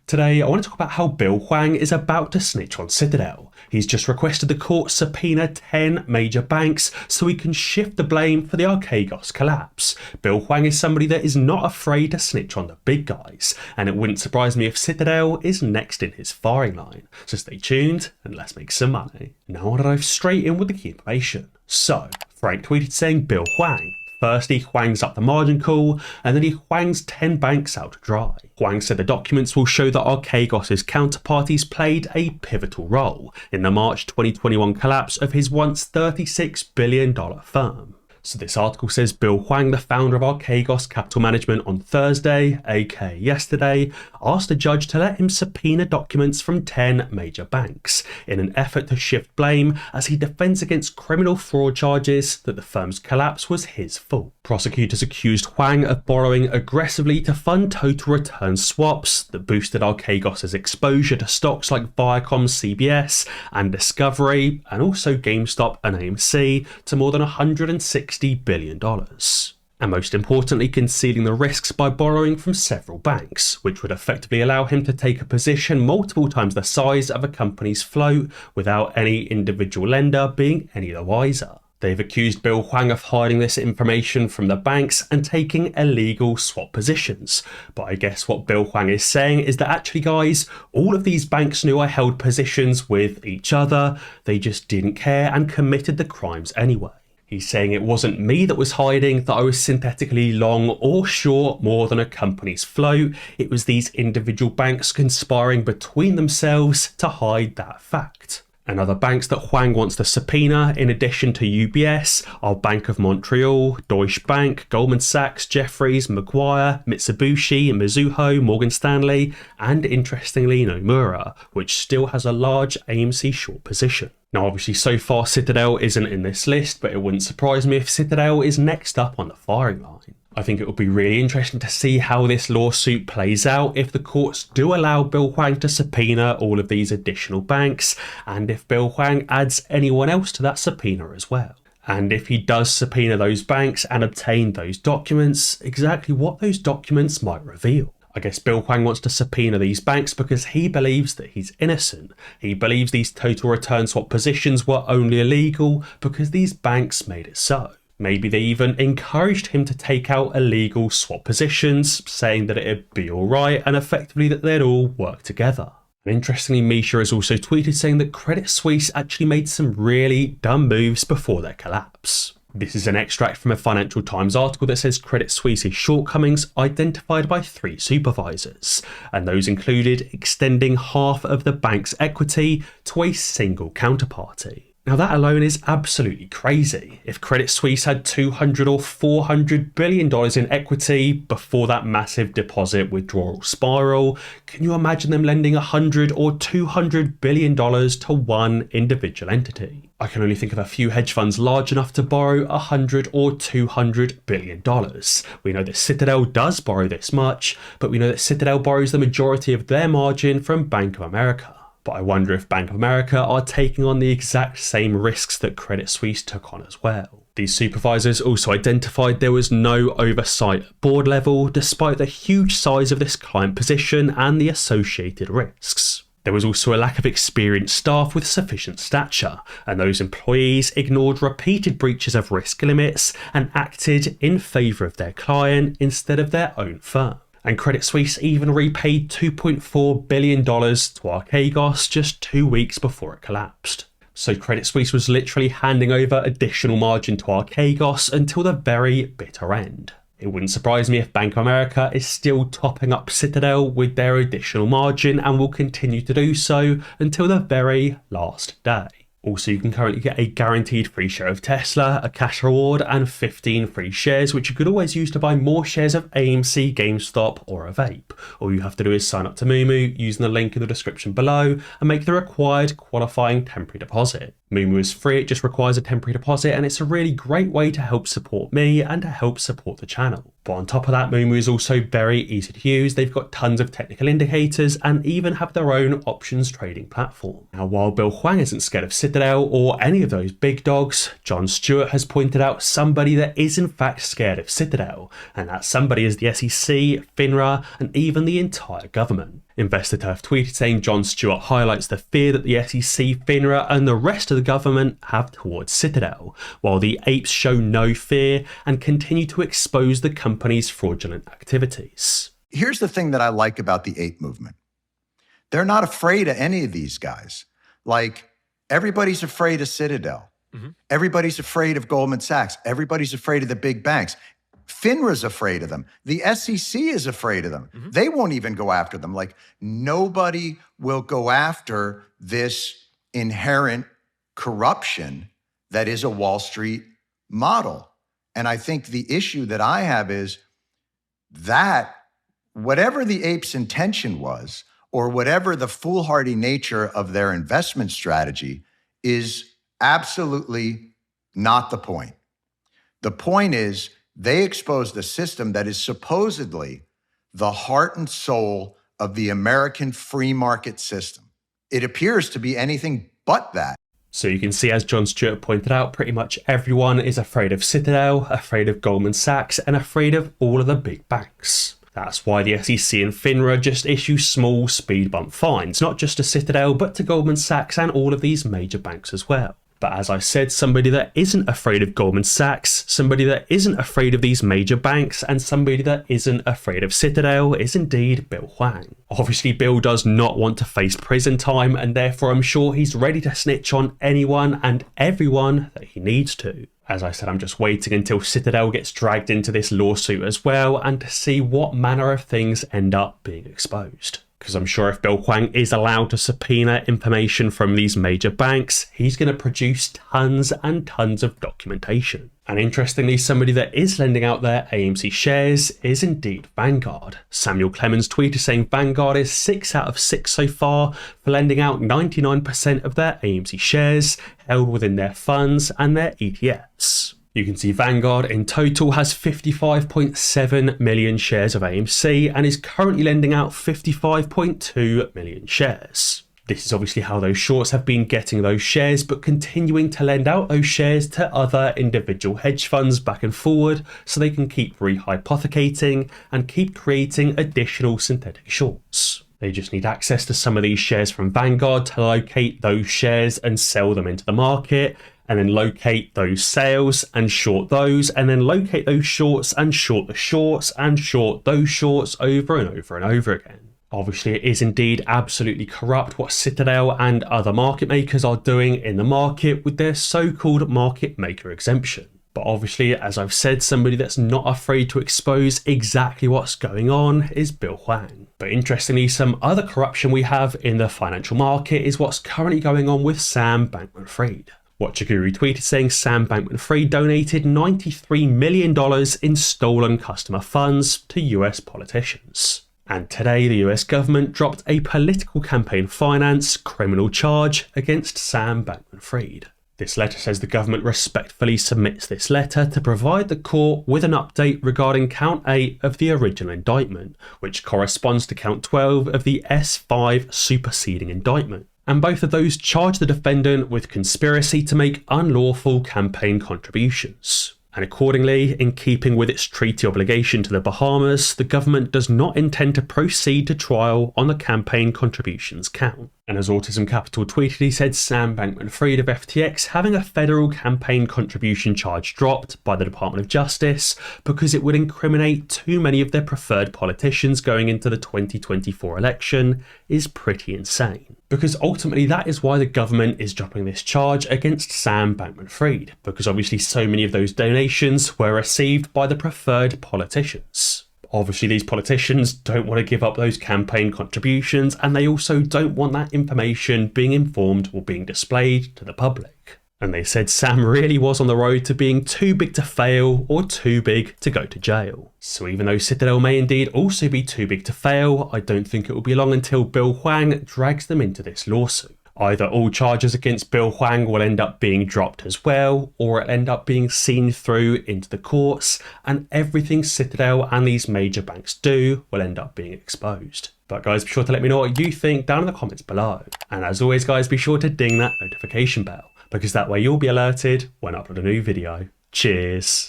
Today, I want to talk about how Bill Hwang is about to snitch on Citadel. He's just requested the court subpoena 10 major banks so he can shift the blame for the archegos collapse. Bill Hwang is somebody that is not afraid to snitch on the big guys, and it wouldn't surprise me if Citadel is next in his firing line. So stay tuned and let's make some money. Now I want to dive straight in with the key information. So, Frank tweeted saying Bill Hwang. First, he Hwangs up the margin call, and then he Hwangs 10 banks out to dry. Hwang said the documents will show that archegos' counterparties played a pivotal role in the March 2021 collapse of his once $36 billion firm. So this article says Bill Hwang, the founder of Archegos Capital Management, on Thursday, aka yesterday, asked a judge to let him subpoena documents from 10 major banks in an effort to shift blame as he defends against criminal fraud charges that the firm's collapse was his fault. Prosecutors accused Hwang of borrowing aggressively to fund total return swaps that boosted Archegos' exposure to stocks like Viacom, CBS and Discovery, and also GameStop and AMC to more than $160 billion. And most importantly, concealing the risks by borrowing from several banks, which would effectively allow him to take a position multiple times the size of a company's float without any individual lender being any the wiser. They've accused Bill Hwang of hiding this information from the banks and taking illegal swap positions. But I guess what Bill Hwang is saying is that actually, guys, all of these banks knew I held positions with each other. They just didn't care and committed the crimes anyway. He's saying it wasn't me that was hiding, that I was synthetically long or short more than a company's float. It was these individual banks conspiring between themselves to hide that fact. And other banks that Hwang wants to subpoena, in addition to UBS, are Bank of Montreal, Deutsche Bank, Goldman Sachs, Jefferies, Macquarie, Mitsubishi, Mizuho, Morgan Stanley, and interestingly Nomura, which still has a large AMC short position. Now obviously so far Citadel isn't in this list, but it wouldn't surprise me if Citadel is next up on the firing line. I think it would be really interesting to see how this lawsuit plays out if the courts do allow Bill Hwang to subpoena all of these additional banks, and if Bill Hwang adds anyone else to that subpoena as well. And if he does subpoena those banks and obtain those documents, exactly what those documents might reveal. I guess Bill Hwang wants to subpoena these banks because he believes that he's innocent. He believes these total return swap positions were only illegal because these banks made it so. Maybe they even encouraged him to take out illegal swap positions, saying that it'd be alright and effectively that they'd all work together. And interestingly, Misha has also tweeted saying that Credit Suisse actually made some really dumb moves before their collapse. This is an extract from a Financial Times article that says Credit Suisse's shortcomings identified by 3 supervisors, and those included extending half of the bank's equity to a single counterparty. Now that alone is absolutely crazy. If Credit Suisse had $200 or $400 billion in equity before that massive deposit withdrawal spiral, can you imagine them lending $100 or $200 billion to one individual entity? I can only think of a few hedge funds large enough to borrow $100 or $200 billion. We know that Citadel does borrow this much, but we know that Citadel borrows the majority of their margin from Bank of America. But I wonder if Bank of America are taking on the exact same risks that Credit Suisse took on as well. These supervisors also identified there was no oversight at board level, despite the huge size of this client position and the associated risks. There was also a lack of experienced staff with sufficient stature, and those employees ignored repeated breaches of risk limits and acted in favour of their client instead of their own firm. And Credit Suisse even repaid $2.4 billion to Archegos just 2 weeks before it collapsed. So Credit Suisse was literally handing over additional margin to Archegos until the very bitter end. It wouldn't surprise me if Bank of America is still topping up Citadel with their additional margin and will continue to do so until the very last day. Also, you can currently get a guaranteed free share of Tesla, a cash reward, and 15 free shares, which you could always use to buy more shares of AMC, GameStop, or of Ape. All you have to do is sign up to Moomoo using the link in the description below and make the required qualifying temporary deposit. Moomoo is free, it just requires a temporary deposit, and it's a really great way to help support me and to help support the channel. But on top of that, Moomoo is also very easy to use. They've got tons of technical indicators and even have their own options trading platform. Now, while Bill Hwang isn't scared of Citadel or any of those big dogs, Jon Stewart has pointed out somebody that is in fact scared of Citadel, and that somebody is the SEC, FINRA, and even the entire government. Investor Turf tweeted saying Jon Stewart highlights the fear that the SEC, FINRA and the rest of the government have towards Citadel, while the Apes show no fear and continue to expose the company's fraudulent activities. Here's the thing that I like about the ape movement. They're not afraid of any of these guys. Like, everybody's afraid of Citadel. Everybody's afraid of Goldman Sachs. Everybody's afraid of the big banks. FINRA's afraid of them. The SEC is afraid of them. They won't even go after them. Like, nobody will go after this inherent corruption that is a Wall Street model. And I think the issue that I have is that whatever the Apes' intention was, or whatever the foolhardy nature of their investment strategy, is absolutely not the point. The point is they exposed a system that is supposedly the heart and soul of the American free market system. It appears to be anything but that. So you can see, as Jon Stewart pointed out, pretty much everyone is afraid of Citadel, afraid of Goldman Sachs, and afraid of all of the big banks. That's why the SEC and FINRA just issue small speed bump fines, not just to Citadel, but to Goldman Sachs and all of these major banks as well. But as I said, somebody that isn't afraid of Goldman Sachs, somebody that isn't afraid of these major banks, and somebody that isn't afraid of Citadel is indeed Bill Hwang. Obviously, Bill does not want to face prison time, and therefore I'm sure he's ready to snitch on anyone and everyone that he needs to. As I said, I'm just waiting until Citadel gets dragged into this lawsuit as well, and to see what manner of things end up being exposed. Because I'm sure if Bill Hwang is allowed to subpoena information from these major banks, he's going to produce tons and tons of documentation. And interestingly, somebody that is lending out their AMC shares is indeed Vanguard. Samuel Clemens tweeted saying Vanguard is 6 out of 6 so far for lending out 99% of their AMC shares held within their funds and their ETFs. You can see Vanguard in total has 55.7 million shares of AMC and is currently lending out 55.2 million shares. This is obviously how those shorts have been getting those shares, but continuing to lend out those shares to other individual hedge funds back and forward so they can keep rehypothecating and keep creating additional synthetic shorts. They just need access to some of these shares from Vanguard to locate those shares and sell them into the market, and then locate those sales and short those, and then locate those shorts and short the shorts and short those shorts over and over and over again. Obviously, it is indeed absolutely corrupt what Citadel and other market makers are doing in the market with their so-called market maker exemption. But obviously, as I've said, somebody that's not afraid to expose exactly what's going on is Bill Hwang. But interestingly, some other corruption we have in the financial market is what's currently going on with Sam Bankman-Fried. Watchaguru tweeted saying Sam Bankman-Fried donated $93 million in stolen customer funds to US politicians. And today, the US government dropped a political campaign finance criminal charge against Sam Bankman-Fried. This letter says the government respectfully submits this letter to provide the court with an update regarding count 8 of the original indictment, which corresponds to count 12 of the S5 superseding indictment. And both of those charge the defendant with conspiracy to make unlawful campaign contributions. And accordingly, in keeping with its treaty obligation to the Bahamas, the government does not intend to proceed to trial on the campaign contributions count. And as Autism Capital tweeted, he said Sam Bankman-Fried of FTX having a federal campaign contribution charge dropped by the Department of Justice because it would incriminate too many of their preferred politicians going into the 2024 election is pretty insane. Because ultimately that is why the government is dropping this charge against Sam Bankman-Fried, because obviously so many of those donations were received by the preferred politicians. Obviously these politicians don't want to give up those campaign contributions, and they also don't want that information being informed or being displayed to the public. And they said Sam really was on the road to being too big to fail or too big to go to jail. So even though Citadel may indeed also be too big to fail, I don't think it will be long until Bill Hwang drags them into this lawsuit. Either all charges against Bill Hwang will end up being dropped as well, or it'll end up being seen through into the courts, and everything Citadel and these major banks do will end up being exposed. But guys, be sure to let me know what you think down in the comments below. And as always guys, be sure to ding that notification bell, because that way you'll be alerted when I upload a new video. Cheers.